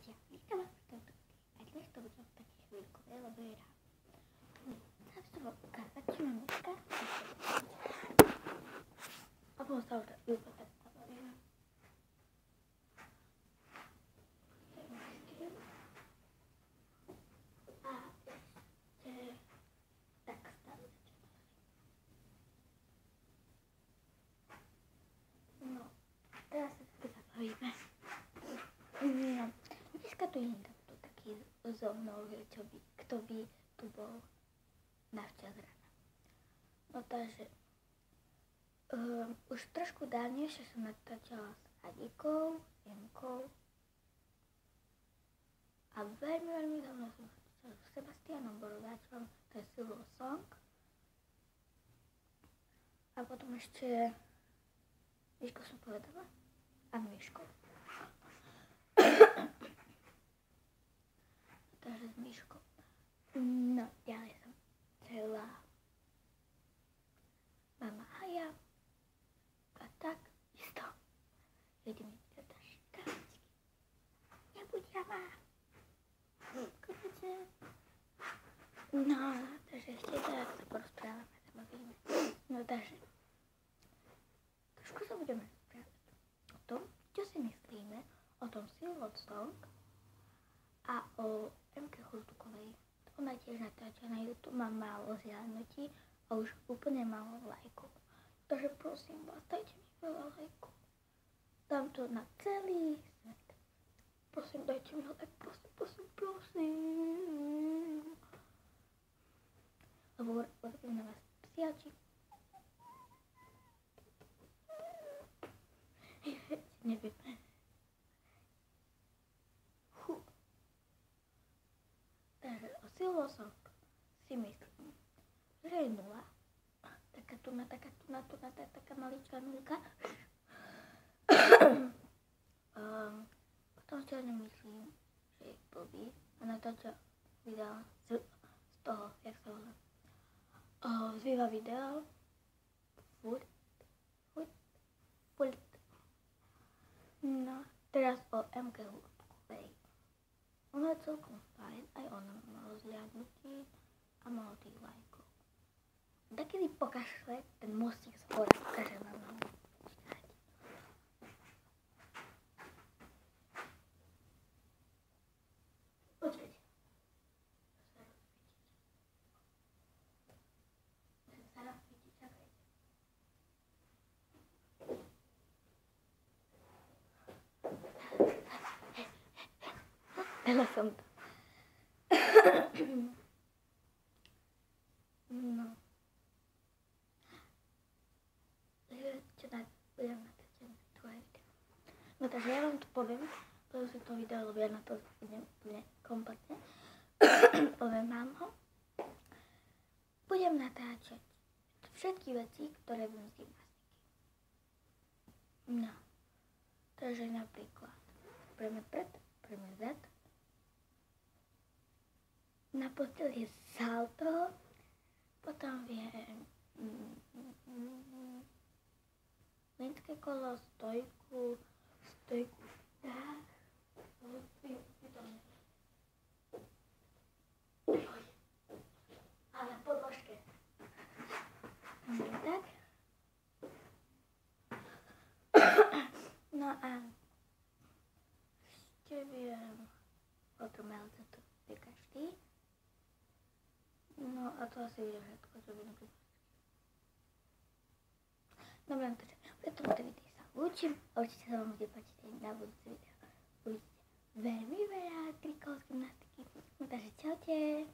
Čaute, vítam vás pri tomto videu. A dnes to budem také chvíľkové, lebo je ráno. Chcem sa vám ukázať, čo mám dneska. A potom sa už iba predstavujem. A ešte tak stále začínam. No, teraz sa také zabavíme. No, dneska tu je niekto taký so mnou, kto by tu bol navčas rána. No takže, už trošku dávnejšie som natáčala s Adikou, Jemkou a veľmi dávno som natáčala s Sebastianom Borodáčom, to je Silver Song. A potom ešte Miško som povedala? Áno, Miško. Takže s Miškou. No, ďalej som celá mama Haja a tak isto. Jedeme teda štáčky. Nebudia ma. Konečne. No, takže ešte teraz sa porozprávame, zabavíme. No, takže trošku sa budeme rozprávať o tom, čo si myslíme o tom Silver Song a o Emke Hurdukovej. Ona tiež natáča na YouTube, má málo zhľadnutí a už úplne málo lajkov. Takže prosím vás, dajte mi veľa lajkov. Dám to na celý svet. Prosím, dajte mi like, prosím. Lebo urobím na vás psiači. Neviem. Takže o Silver Song si myslím, že je nula. Taká maličká nulka. Potom si nemyslím, že je blbý a natáča videa z toho, jak sa volá. Z Viva Video. Furt. No, teraz o Emke Hurdukovej. Ona je celkom fajn, aj ona malo zliadnutí a malo tých lajkov. Takedy pokašle ten mostík z hora, ukáže vám na mňa. Počkajte. Sa rozsvietiť, čakajte. Dala som to. No. Čo budem natáčať tvoje video. No takže ja vám to poviem, poviem si to video, lebo ja na to budem úplne kompletne. Poviem vám ho. Budem natáčať všetky veci, ktoré budem z gymnastiky. No. Takže napríklad prejme pred, prejme zad. Na posteli je salto, potom viem mlynské kolo, stojku, tak, a na podložke, tak, no a ešte viem otrmelce, to vie každý. No a to asi je všetko, čo budem pripraviť. Dobre, takže pre tomto videu sa učím a určite sa vám bude páčiť aj na budúce video. Uvidíte veľmi veľa trikov z gymnastiky. No takže čaute.